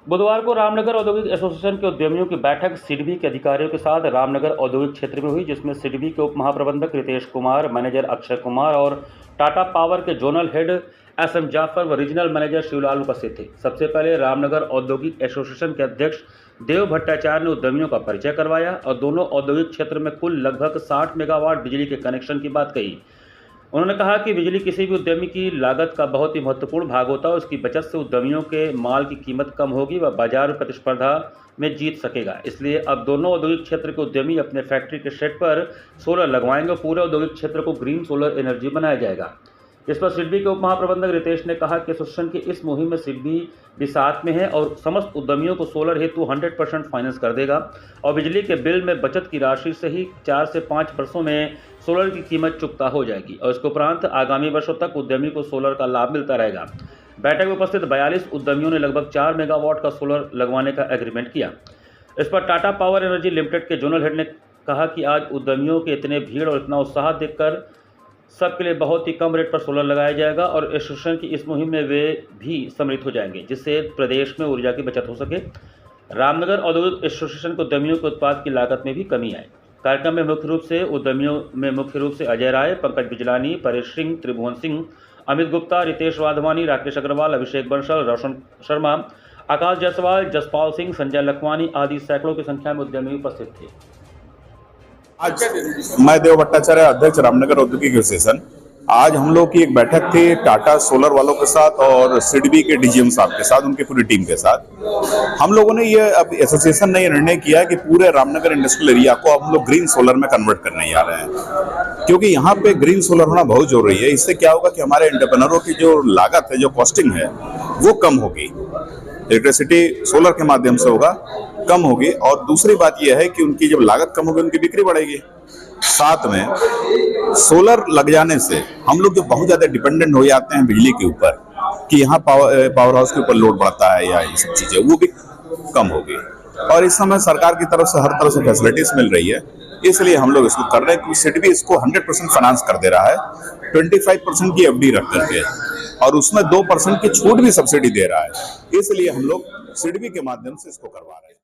बुधवार को रामनगर औद्योगिक एसोसिएशन के उद्यमियों की बैठक सिडबी के अधिकारियों के साथ रामनगर औद्योगिक क्षेत्र में हुई, जिसमें सिडबी के उप महाप्रबंधक रितेश कुमार, मैनेजर अक्षय कुमार और टाटा पावर के जोनल हेड एसएम जाफर व रीजनल मैनेजर शिवलाल उपस्थित थे। सबसे पहले रामनगर औद्योगिक एसोसिएशन के अध्यक्ष देव भट्टाचार्य ने उद्यमियों का परिचय करवाया और दोनों औद्योगिक क्षेत्र में कुल लगभग 60 मेगावाट बिजली के कनेक्शन की बात कही। उन्होंने कहा कि बिजली किसी भी उद्यमी की लागत का बहुत ही महत्वपूर्ण भाग होता है। उसकी बचत से उद्यमियों के माल की कीमत कम होगी व बाजार में प्रतिस्पर्धा में जीत सकेगा। इसलिए अब दोनों औद्योगिक क्षेत्र के उद्यमी अपने फैक्ट्री के शेड पर सोलर लगवाएंगे और पूरे औद्योगिक क्षेत्र को ग्रीन सोलर एनर्जी बनाया जाएगा। इस पर सिडबी के उप महाप्रबंधक रितेश ने कहा कि एसोसिएशन की इस मुहिम में सिडबी भी साथ में है और समस्त उद्यमियों को सोलर हेतु 100% फाइनेंस कर देगा और बिजली के बिल में बचत की राशि से ही 4 से 5 वर्षों में सोलर की कीमत चुकता हो जाएगी और इसके उपरांत आगामी वर्षों तक उद्यमी को सोलर का लाभ मिलता रहेगा। बैठक में उपस्थित 42 उद्यमियों ने लगभग 4 मेगावाट का सोलर लगवाने का एग्रीमेंट किया। इस पर टाटा पावर एनर्जी लिमिटेड के जोनल हेड ने कहा कि आज उद्यमियों के इतने भीड़ और इतना उत्साह देखकर सबके लिए बहुत ही कम रेट पर सोलर लगाया जाएगा और एसोसिएशन की इस मुहिम में वे भी सम्मिलित हो जाएंगे, जिससे प्रदेश में ऊर्जा की बचत हो सके। रामनगर औद्योगिक एसोसिएशन के उद्यमियों के उत्पाद की लागत में भी कमी आए। कार्यक्रम में मुख्य रूप से अजय राय, पंकज बिजलानी, परेश सिंह, त्रिभुवन सिंह, अमित गुप्ता, रितेश वाधवानी, राकेश अग्रवाल, अभिषेक बंसल, रोशन शर्मा, आकाश जायसवाल, जसपाल सिंह, संजय लखवानी आदि सैकड़ों की संख्या में उद्यमी उपस्थित थे। आज मैं देव भट्टाचार्य, अध्यक्ष रामनगर औद्योगिक एसोसिएशन। आज हम लोग की एक बैठक थी टाटा सोलर वालों के साथ और सिडबी के डीजीएम साहब के साथ, उनकी पूरी टीम के साथ। हम लोगों ने ये अब एसोसिएशन ने ये निर्णय किया कि पूरे रामनगर इंडस्ट्रियल एरिया को हम लोग ग्रीन सोलर में कन्वर्ट करने जा रहे हैं, क्योंकि यहाँ पे ग्रीन सोलर होना बहुत जरूरी है। इससे क्या होगा कि हमारे एंटरप्रेन्योरों की जो लागत है, जो कॉस्टिंग है, वो कम होगी। इलेक्ट्रिसिटी सोलर के माध्यम से होगा, कम होगी। और दूसरी बात यह है कि उनकी जब लागत कम होगी, उनकी बिक्री बढ़ेगी। साथ में सोलर लग जाने से हम लोग जो बहुत ज्यादा डिपेंडेंट हो जाते हैं बिजली के ऊपर, कि यहाँ पावर हाउस के ऊपर लोड बढ़ता है या ये सब चीजें, वो भी कम होगी। और इस समय सरकार की तरफ से हर तरह से फैसिलिटीज मिल रही है, इसलिए हम लोग इसको कर रहे हैं। क्योंकि सिडबी इसको 100% फाइनेंस कर दे रहा है, 25% की एफडी रख करके, और उसमें 2% की छूट भी सब्सिडी दे रहा है। इसलिए हम लोग सिडबी के माध्यम से इसको करवा रहे हैं।